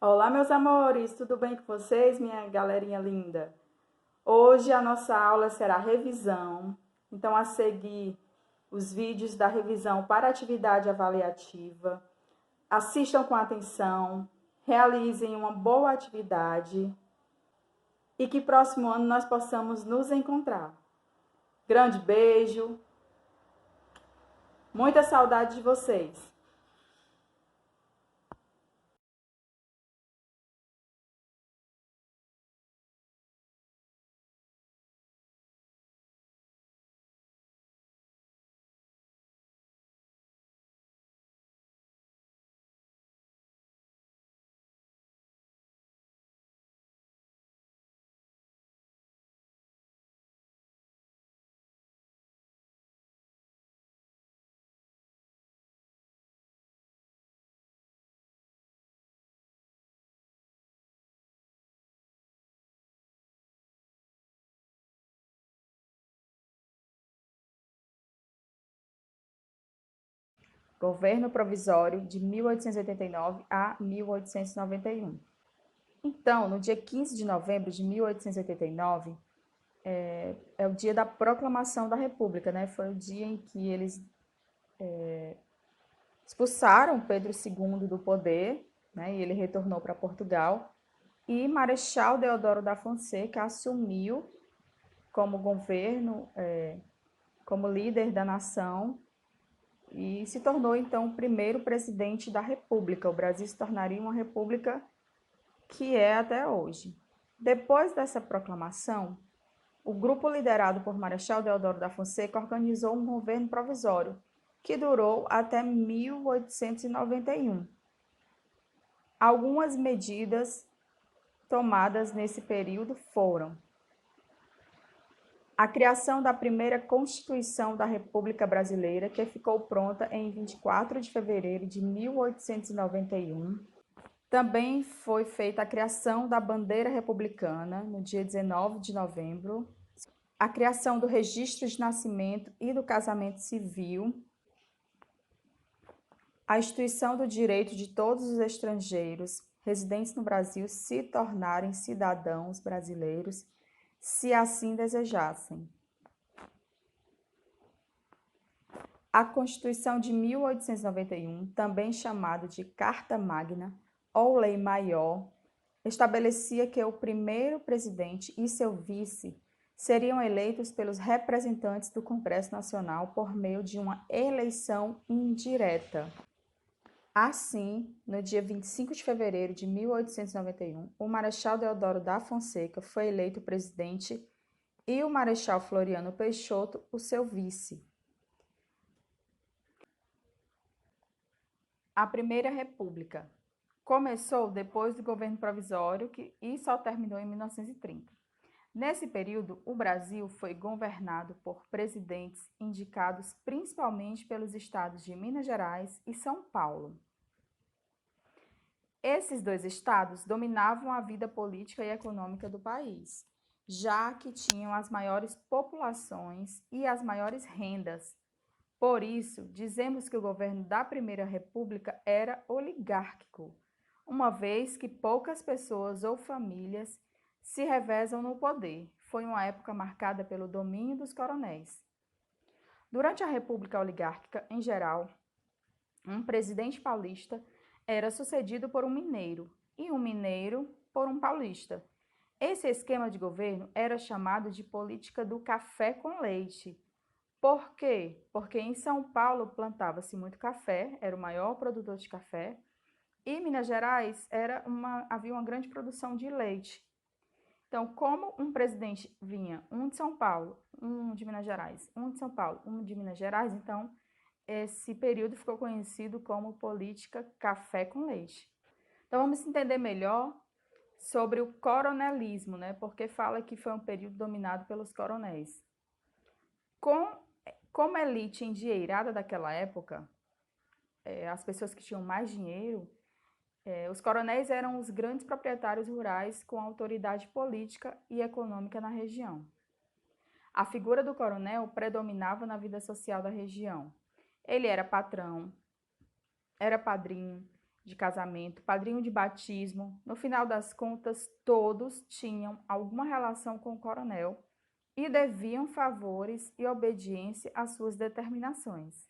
Olá, meus amores, tudo bem com vocês, minha galerinha linda? Hoje a nossa aula será revisão, então a seguir os vídeos da revisão para atividade avaliativa. Assistam com atenção, realizem uma boa atividade e que próximo ano nós possamos nos encontrar. Grande beijo, muita saudade de vocês. Governo Provisório de 1889 a 1891. Então, no dia 15 de novembro de 1889, é o dia da proclamação da República, né? Foi o dia em que eles expulsaram Pedro II do poder, né? E ele retornou para Portugal. E Marechal Deodoro da Fonseca assumiu como governo, como líder da nação, e se tornou então o primeiro presidente da República. O Brasil se tornaria uma república que é até hoje. Depois dessa proclamação, o grupo liderado por Marechal Deodoro da Fonseca organizou um governo provisório, que durou até 1891. Algumas medidas tomadas nesse período foram a criação da primeira Constituição da República Brasileira, que ficou pronta em 24 de fevereiro de 1891. Também foi feita a criação da bandeira republicana, no dia 19 de novembro, a criação do registro de nascimento e do casamento civil, a instituição do direito de todos os estrangeiros residentes no Brasil se tornarem cidadãos brasileiros, se assim desejassem. A Constituição de 1891, também chamada de Carta Magna ou Lei Maior, estabelecia que o primeiro presidente e seu vice seriam eleitos pelos representantes do Congresso Nacional por meio de uma eleição indireta. Assim, no dia 25 de fevereiro de 1891, o Marechal Deodoro da Fonseca foi eleito presidente e o Marechal Floriano Peixoto o seu vice. A Primeira República começou depois do governo provisório e só terminou em 1930. Nesse período, o Brasil foi governado por presidentes indicados principalmente pelos estados de Minas Gerais e São Paulo. Esses dois estados dominavam a vida política e econômica do país, já que tinham as maiores populações e as maiores rendas. Por isso, dizemos que o governo da Primeira República era oligárquico, uma vez que poucas pessoas ou famílias se revezam no poder. Foi uma época marcada pelo domínio dos coronéis. Durante a República Oligárquica, em geral, um presidente paulista era sucedido por um mineiro e um mineiro por um paulista. Esse esquema de governo era chamado de política do café com leite. Por quê? Porque em São Paulo plantava-se muito café, era o maior produtor de café, e Minas Gerais havia uma grande produção de leite. Então, como um presidente vinha, um de São Paulo, um de Minas Gerais, um de São Paulo, um de Minas Gerais, então esse período ficou conhecido como política café com leite. Então, vamos entender melhor sobre o coronelismo, né? Porque fala que foi um período dominado pelos coronéis. Como elite endinheirada daquela época, as pessoas que tinham mais dinheiro, os coronéis eram os grandes proprietários rurais com autoridade política e econômica na região. A figura do coronel predominava na vida social da região. Ele era patrão, era padrinho, de casamento, padrinho de batismo. No final das contas, todos tinham alguma relação com o coronel e deviam favores e obediência às suas determinações.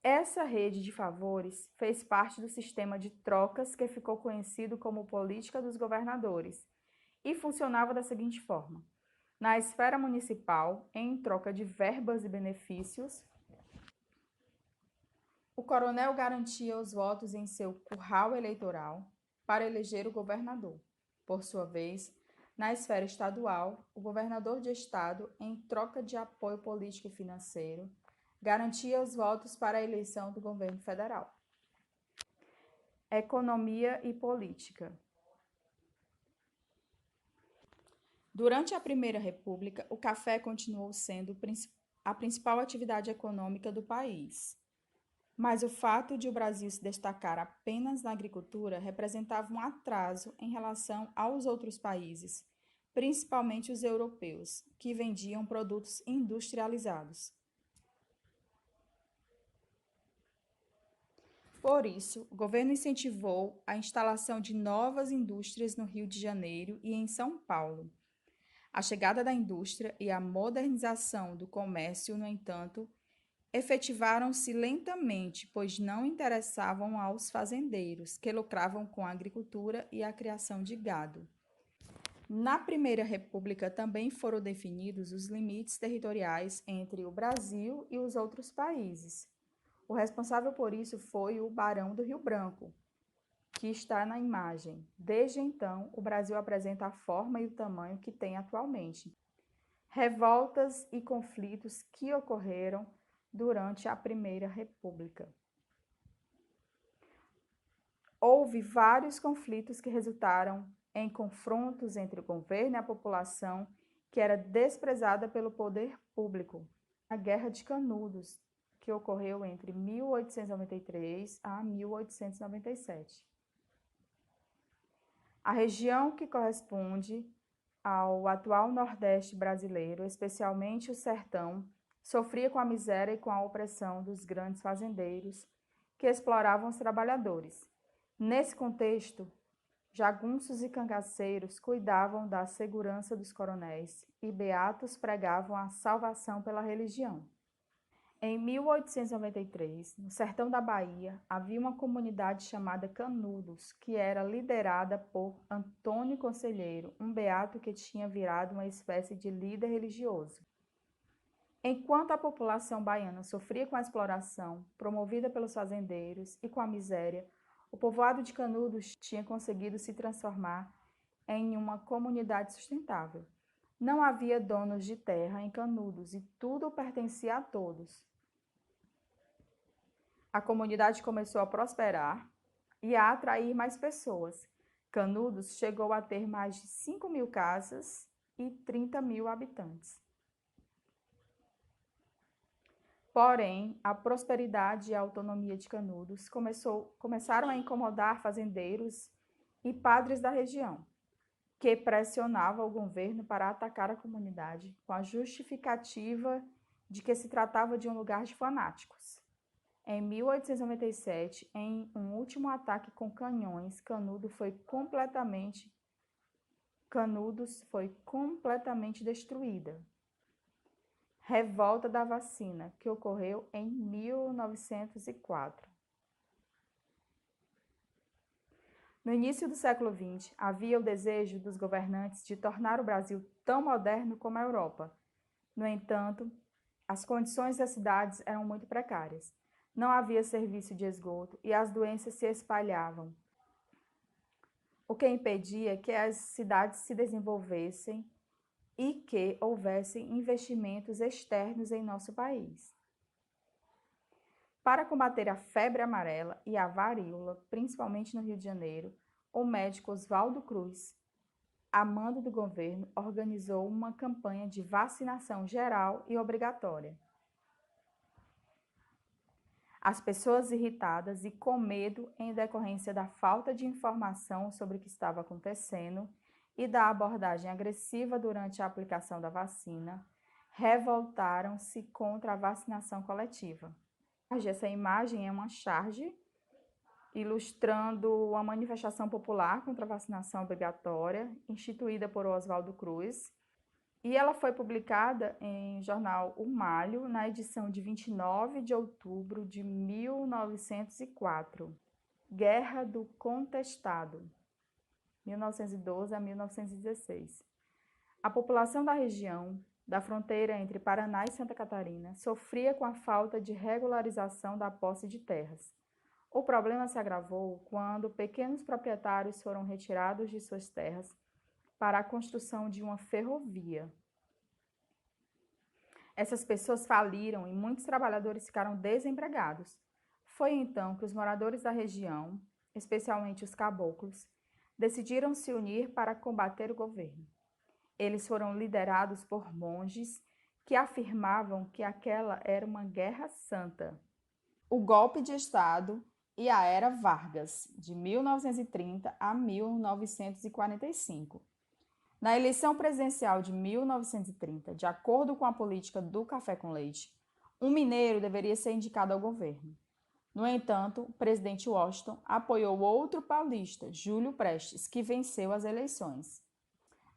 Essa rede de favores fez parte do sistema de trocas que ficou conhecido como política dos governadores e funcionava da seguinte forma: na esfera municipal, em troca de verbas e benefícios, o coronel garantia os votos em seu curral eleitoral para eleger o governador. Por sua vez, na esfera estadual, o governador de estado, em troca de apoio político e financeiro, garantia os votos para a eleição do governo federal. Economia e política. Durante a Primeira República, o café continuou sendo a principal atividade econômica do país. Mas o fato de o Brasil se destacar apenas na agricultura representava um atraso em relação aos outros países, principalmente os europeus, que vendiam produtos industrializados. Por isso, o governo incentivou a instalação de novas indústrias no Rio de Janeiro e em São Paulo. A chegada da indústria e a modernização do comércio, no entanto, efetivaram-se lentamente, pois não interessavam aos fazendeiros, que lucravam com a agricultura e a criação de gado. Na Primeira República também foram definidos os limites territoriais entre o Brasil e os outros países. O responsável por isso foi o Barão do Rio Branco, que está na imagem. Desde então, o Brasil apresenta a forma e o tamanho que tem atualmente. Revoltas e conflitos que ocorreram durante a Primeira República. Houve vários conflitos que resultaram em confrontos entre o governo e a população, que era desprezada pelo poder público. A Guerra de Canudos, que ocorreu entre 1893 a 1897. A região que corresponde ao atual Nordeste brasileiro, especialmente o Sertão, sofria com a miséria e com a opressão dos grandes fazendeiros que exploravam os trabalhadores. Nesse contexto, jagunços e cangaceiros cuidavam da segurança dos coronéis e beatos pregavam a salvação pela religião. Em 1893, no sertão da Bahia, havia uma comunidade chamada Canudos, que era liderada por Antônio Conselheiro, um beato que tinha virado uma espécie de líder religioso. Enquanto a população baiana sofria com a exploração promovida pelos fazendeiros e com a miséria, o povoado de Canudos tinha conseguido se transformar em uma comunidade sustentável. Não havia donos de terra em Canudos e tudo pertencia a todos. A comunidade começou a prosperar e a atrair mais pessoas. Canudos chegou a ter mais de 5.000 casas e 30.000 habitantes. Porém, a prosperidade e a autonomia de Canudos começaram a incomodar fazendeiros e padres da região, que pressionavam o governo para atacar a comunidade com a justificativa de que se tratava de um lugar de fanáticos. Em 1897, em um último ataque com canhões, Canudos foi completamente destruída. Revolta da Vacina, que ocorreu em 1904. No início do século XX, havia o desejo dos governantes de tornar o Brasil tão moderno como a Europa. No entanto, as condições das cidades eram muito precárias. Não havia serviço de esgoto e as doenças se espalhavam, o que impedia que as cidades se desenvolvessem e que houvessem investimentos externos em nosso país. Para combater a febre amarela e a varíola, principalmente no Rio de Janeiro, o médico Oswaldo Cruz, a mando do governo, organizou uma campanha de vacinação geral e obrigatória. As pessoas irritadas e com medo em decorrência da falta de informação sobre o que estava acontecendo e da abordagem agressiva durante a aplicação da vacina, revoltaram-se contra a vacinação coletiva. Essa imagem é uma charge ilustrando uma manifestação popular contra a vacinação obrigatória, instituída por Oswaldo Cruz, e ela foi publicada em jornal O Malho, na edição de 29 de outubro de 1904. Guerra do Contestado, 1912 a 1916. A população da região, da fronteira entre Paraná e Santa Catarina, sofria com a falta de regularização da posse de terras. O problema se agravou quando pequenos proprietários foram retirados de suas terras para a construção de uma ferrovia. Essas pessoas faliram e muitos trabalhadores ficaram desempregados. Foi então que os moradores da região, especialmente os caboclos, decidiram se unir para combater o governo. Eles foram liderados por monges que afirmavam que aquela era uma guerra santa. O golpe de Estado e a Era Vargas, de 1930 a 1945. Na eleição presidencial de 1930, de acordo com a política do café com leite, um mineiro deveria ser indicado ao governo. No entanto, o presidente Washington apoiou outro paulista, Júlio Prestes, que venceu as eleições.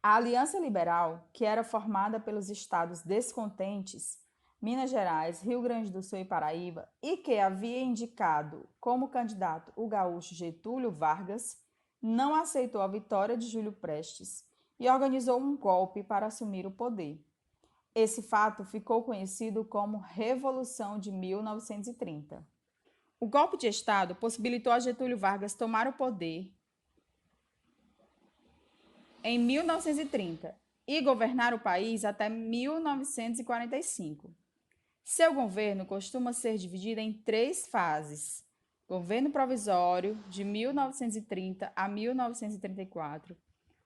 A Aliança Liberal, que era formada pelos estados descontentes, Minas Gerais, Rio Grande do Sul e Paraíba, e que havia indicado como candidato o gaúcho Getúlio Vargas, não aceitou a vitória de Júlio Prestes e organizou um golpe para assumir o poder. Esse fato ficou conhecido como Revolução de 1930. O golpe de Estado possibilitou a Getúlio Vargas tomar o poder em 1930 e governar o país até 1945. Seu governo costuma ser dividido em 3 fases: governo provisório, de 1930 a 1934,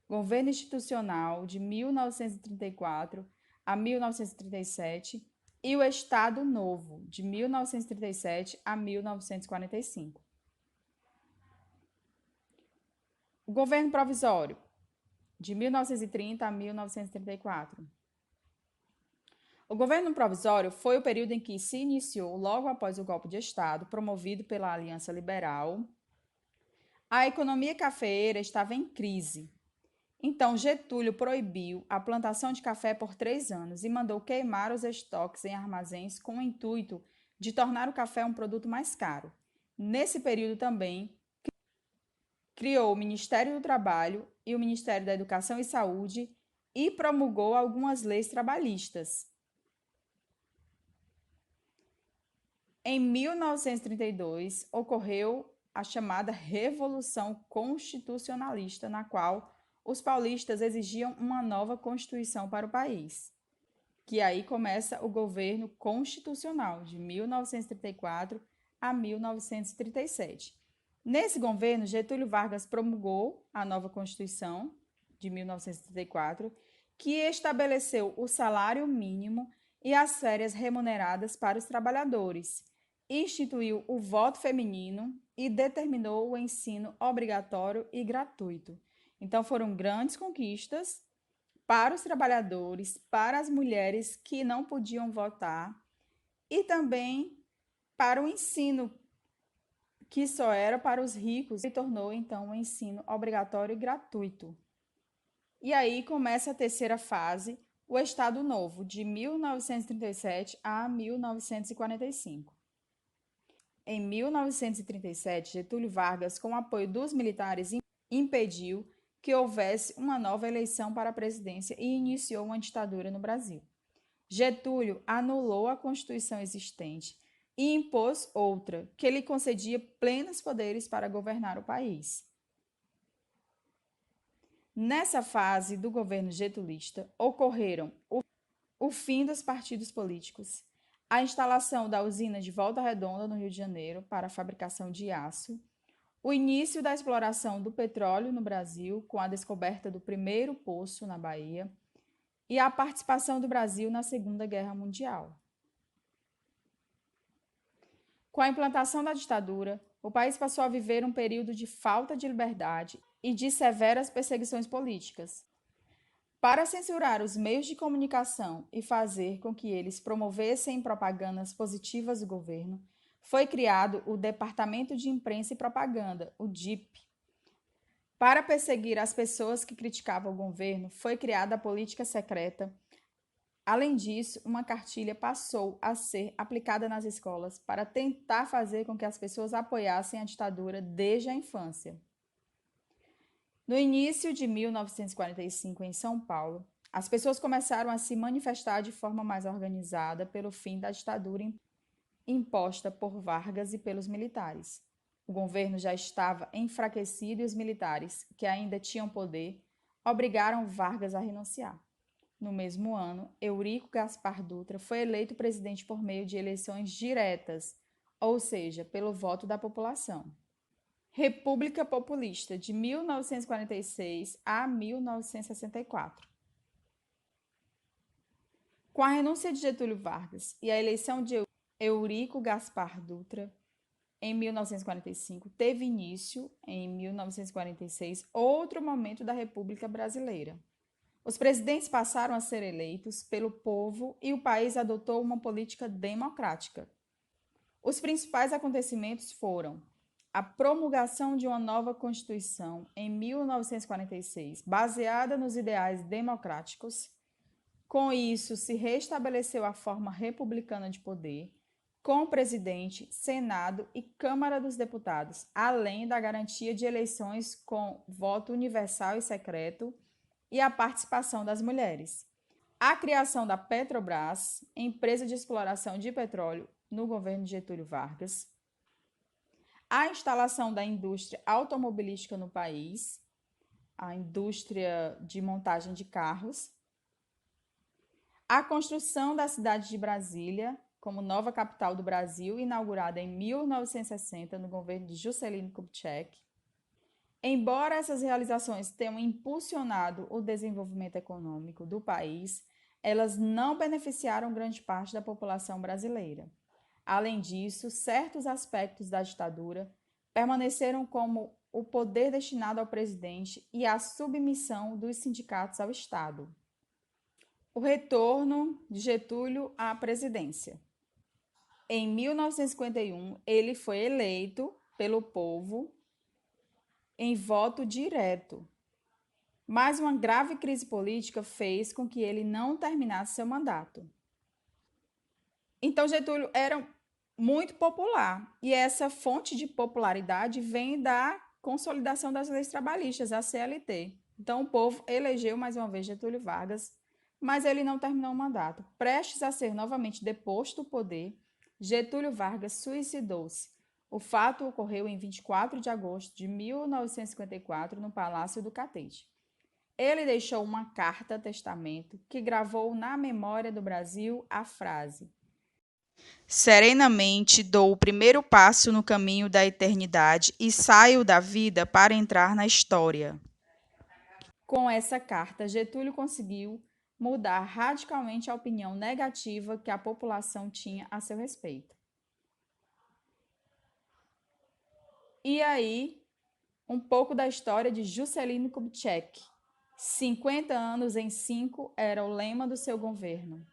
governo institucional, de 1934 a 1937, e o Estado Novo, de 1937 a 1945. O governo provisório, de 1930 a 1934. O governo provisório foi o período em que se iniciou, logo após o golpe de Estado, promovido pela Aliança Liberal. A economia cafeeira estava em crise. Então, Getúlio proibiu a plantação de café por 3 anos e mandou queimar os estoques em armazéns com o intuito de tornar o café um produto mais caro. Nesse período também, criou o Ministério do Trabalho e o Ministério da Educação e Saúde e promulgou algumas leis trabalhistas. Em 1932, ocorreu a chamada Revolução Constitucionalista, na qual os paulistas exigiam uma nova Constituição para o país, que aí começa o governo constitucional, de 1934 a 1937. Nesse governo, Getúlio Vargas promulgou a nova Constituição, de 1934, que estabeleceu o salário mínimo e as férias remuneradas para os trabalhadores, instituiu o voto feminino e determinou o ensino obrigatório e gratuito. Então, foram grandes conquistas para os trabalhadores, para as mulheres que não podiam votar e também para o ensino, que só era para os ricos, e tornou, então, o ensino obrigatório e gratuito. E aí começa a terceira fase, o Estado Novo, de 1937 a 1945. Em 1937, Getúlio Vargas, com o apoio dos militares, impediu que houvesse uma nova eleição para a presidência e iniciou uma ditadura no Brasil. Getúlio anulou a Constituição existente e impôs outra, que lhe concedia plenos poderes para governar o país. Nessa fase do governo getulista, ocorreram o fim dos partidos políticos, a instalação da usina de Volta Redonda, no Rio de Janeiro, para a fabricação de aço, o início da exploração do petróleo no Brasil, com a descoberta do primeiro poço na Bahia, e a participação do Brasil na Segunda Guerra Mundial. Com a implantação da ditadura, o país passou a viver um período de falta de liberdade e de severas perseguições políticas. Para censurar os meios de comunicação e fazer com que eles promovessem propagandas positivas do governo, foi criado o Departamento de Imprensa e Propaganda, o DIP. Para perseguir as pessoas que criticavam o governo, foi criada a política secreta. Além disso, uma cartilha passou a ser aplicada nas escolas para tentar fazer com que as pessoas apoiassem a ditadura desde a infância. No início de 1945, em São Paulo, as pessoas começaram a se manifestar de forma mais organizada pelo fim da ditadura imposta por Vargas e pelos militares. O governo já estava enfraquecido e os militares, que ainda tinham poder, obrigaram Vargas a renunciar. No mesmo ano, Eurico Gaspar Dutra foi eleito presidente por meio de eleições diretas, ou seja, pelo voto da população. República Populista, de 1946 a 1964. Com a renúncia de Getúlio Vargas e a eleição de Eurico Gaspar Dutra, em 1945, teve início, em 1946, outro momento da República Brasileira. Os presidentes passaram a ser eleitos pelo povo e o país adotou uma política democrática. Os principais acontecimentos foram a promulgação de uma nova Constituição em 1946, baseada nos ideais democráticos. Com isso, se restabeleceu a forma republicana de poder, com presidente, Senado e Câmara dos Deputados, além da garantia de eleições com voto universal e secreto e a participação das mulheres. A criação da Petrobras, empresa de exploração de petróleo no governo de Getúlio Vargas. A instalação da indústria automobilística no país, a indústria de montagem de carros. A construção da cidade de Brasília como nova capital do Brasil, inaugurada em 1960 no governo de Juscelino Kubitschek. Embora essas realizações tenham impulsionado o desenvolvimento econômico do país, elas não beneficiaram grande parte da população brasileira. Além disso, certos aspectos da ditadura permaneceram, como o poder destinado ao presidente e a submissão dos sindicatos ao Estado. O retorno de Getúlio à presidência. Em 1951, ele foi eleito pelo povo em voto direto, mas uma grave crise política fez com que ele não terminasse seu mandato. Então, Getúlio era muito popular, e essa fonte de popularidade vem da consolidação das leis trabalhistas, a CLT. Então, o povo elegeu mais uma vez Getúlio Vargas, mas ele não terminou o mandato. Prestes a ser novamente deposto do poder, Getúlio Vargas suicidou-se. O fato ocorreu em 24 de agosto de 1954, no Palácio do Catete. Ele deixou uma carta-testamento que gravou na memória do Brasil a frase: "Serenamente dou o primeiro passo no caminho da eternidade e saio da vida para entrar na história." Com essa carta, Getúlio conseguiu mudar radicalmente a opinião negativa que a população tinha a seu respeito. E aí, um pouco da história de Juscelino Kubitschek. 50 anos em 5 era o lema do seu governo.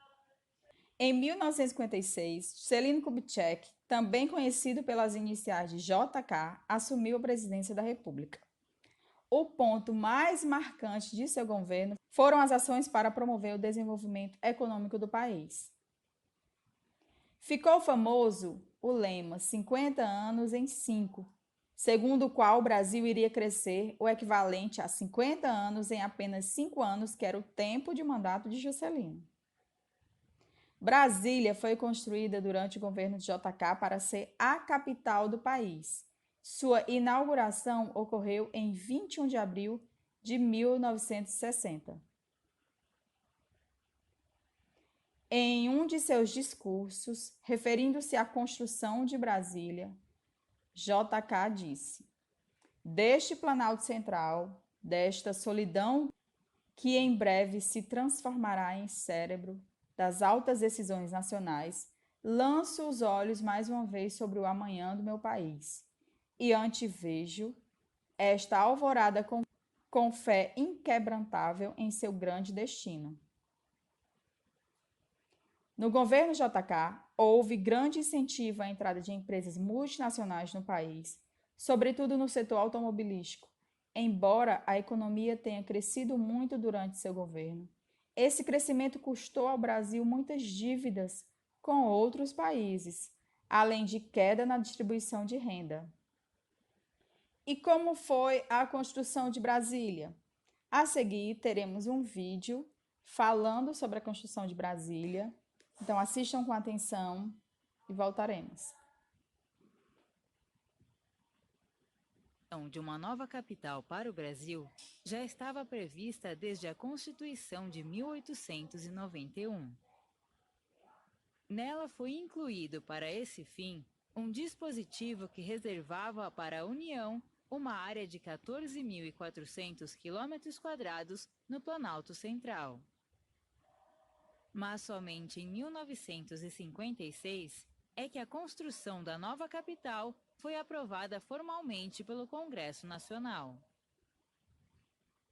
Em 1956, Juscelino Kubitschek, também conhecido pelas iniciais de JK, assumiu a presidência da República. O ponto mais marcante de seu governo foram as ações para promover o desenvolvimento econômico do país. Ficou famoso o lema 50 anos em 5, segundo o qual o Brasil iria crescer o equivalente a 50 anos em apenas 5 anos, que era o tempo de mandato de Juscelino. Brasília foi construída durante o governo de JK para ser a capital do país. Sua inauguração ocorreu em 21 de abril de 1960. Em um de seus discursos, referindo-se à construção de Brasília, JK disse: "Deste Planalto Central, desta solidão que em breve se transformará em cérebro das altas decisões nacionais, lanço os olhos mais uma vez sobre o amanhã do meu país e antevejo esta alvorada com fé inquebrantável em seu grande destino." No governo JK, houve grande incentivo à entrada de empresas multinacionais no país, sobretudo no setor automobilístico, embora a economia tenha crescido muito durante seu governo. Esse crescimento custou ao Brasil muitas dívidas com outros países, além de queda na distribuição de renda. E como foi a construção de Brasília? A seguir, teremos um vídeo falando sobre a construção de Brasília. Então, assistam com atenção e voltaremos. De uma nova capital para o Brasil já estava prevista desde a Constituição de 1891. Nela foi incluído para esse fim um dispositivo que reservava para a União uma área de 14.400 km² no Planalto Central. Mas somente em 1956 é que a construção da nova capital foi aprovada formalmente pelo Congresso Nacional.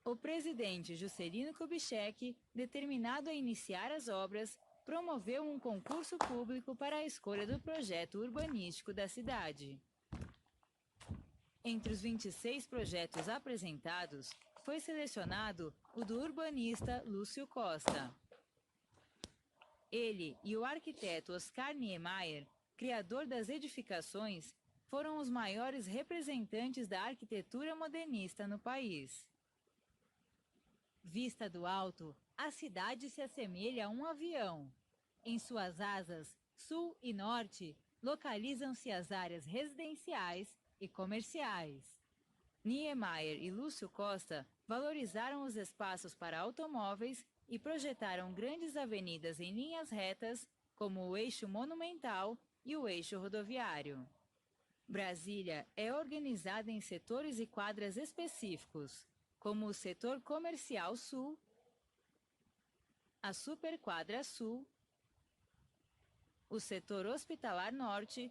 O presidente Juscelino Kubitschek, determinado a iniciar as obras, promoveu um concurso público para a escolha do projeto urbanístico da cidade. Entre os 26 projetos apresentados, foi selecionado o do urbanista Lúcio Costa. Ele e o arquiteto Oscar Niemeyer, criador das edificações, foram os maiores representantes da arquitetura modernista no país. Vista do alto, a cidade se assemelha a um avião. Em suas asas, sul e norte, localizam-se as áreas residenciais e comerciais. Niemeyer e Lúcio Costa valorizaram os espaços para automóveis e projetaram grandes avenidas em linhas retas, como o eixo monumental e o eixo rodoviário. Brasília é organizada em setores e quadras específicos, como o setor comercial sul, a superquadra sul, o setor hospitalar norte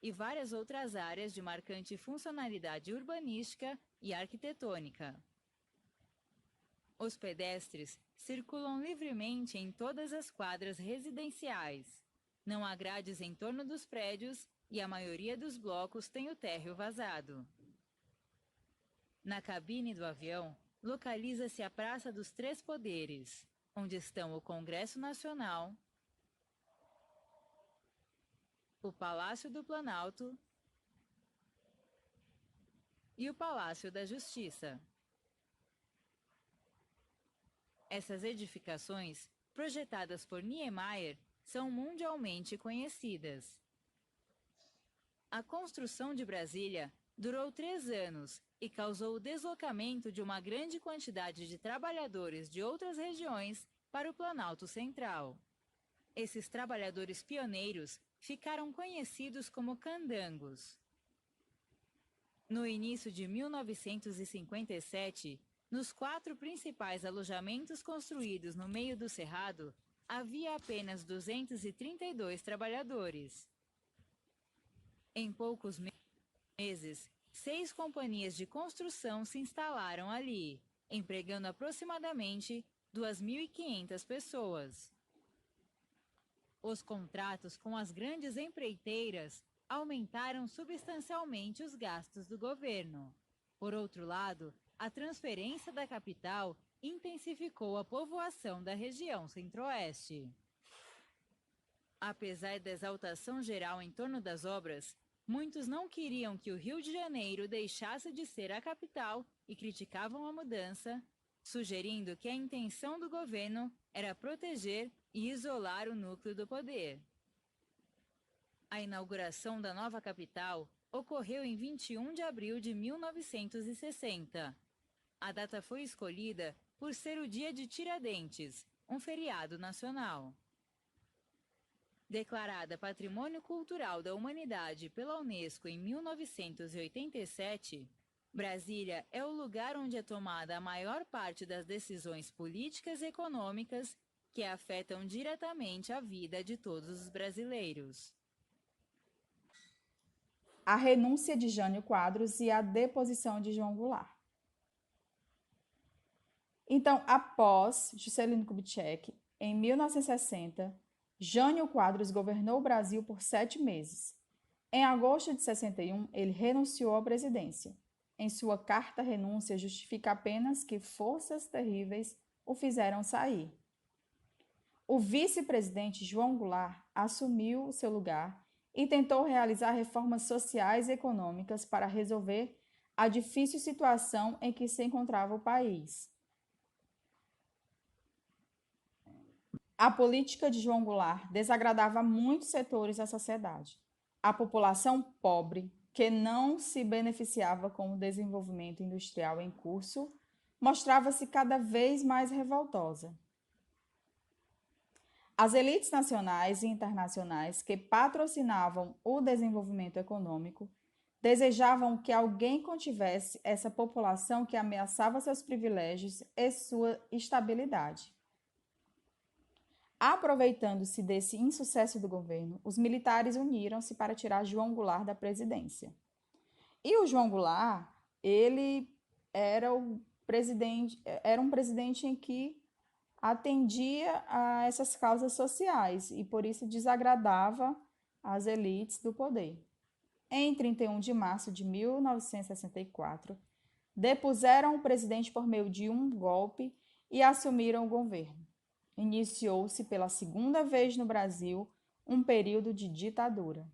e várias outras áreas de marcante funcionalidade urbanística e arquitetônica. Os pedestres circulam livremente em todas as quadras residenciais. Não há grades em torno dos prédios e a maioria dos blocos tem o térreo vazado. Na cabine do avião, localiza-se a Praça dos Três Poderes, onde estão o Congresso Nacional, o Palácio do Planalto e o Palácio da Justiça. Essas edificações, projetadas por Niemeyer, são mundialmente conhecidas. A construção de Brasília durou 3 anos e causou o deslocamento de uma grande quantidade de trabalhadores de outras regiões para o Planalto Central. Esses trabalhadores pioneiros ficaram conhecidos como candangos. No início de 1957, nos 4 principais alojamentos construídos no meio do cerrado, havia apenas 232 trabalhadores. Em poucos meses, 6 companhias de construção se instalaram ali, empregando aproximadamente 2.500 pessoas. Os contratos com as grandes empreiteiras aumentaram substancialmente os gastos do governo. Por outro lado, a transferência da capital intensificou a povoação da região centro-oeste. Apesar da exaltação geral em torno das obras, muitos não queriam que o Rio de Janeiro deixasse de ser a capital e criticavam a mudança, sugerindo que a intenção do governo era proteger e isolar o núcleo do poder. A inauguração da nova capital ocorreu em 21 de abril de 1960. A data foi escolhida por ser o Dia de Tiradentes, um feriado nacional. Declarada Patrimônio Cultural da Humanidade pela Unesco em 1987, Brasília é o lugar onde é tomada a maior parte das decisões políticas e econômicas que afetam diretamente a vida de todos os brasileiros. A renúncia de Jânio Quadros e a deposição de João Goulart. Então, após Juscelino Kubitschek, em 1960, Jânio Quadros governou o Brasil por 7 meses. Em agosto de 61, ele renunciou à presidência. Em sua carta renúncia, justifica apenas que forças terríveis o fizeram sair. O vice-presidente João Goulart assumiu o seu lugar e tentou realizar reformas sociais e econômicas para resolver a difícil situação em que se encontrava o país. A política de João Goulart desagradava muitos setores da sociedade. A população pobre, que não se beneficiava com o desenvolvimento industrial em curso, mostrava-se cada vez mais revoltosa. As elites nacionais e internacionais que patrocinavam o desenvolvimento econômico desejavam que alguém contivesse essa população que ameaçava seus privilégios e sua estabilidade. Aproveitando-se desse insucesso do governo, os militares uniram-se para tirar João Goulart da presidência. E o João Goulart, ele era um presidente em que atendia a essas causas sociais e por isso desagradava as elites do poder. Em 31 de março de 1964, depuseram o presidente por meio de um golpe e assumiram o governo. Iniciou-se pela segunda vez no Brasil um período de ditadura.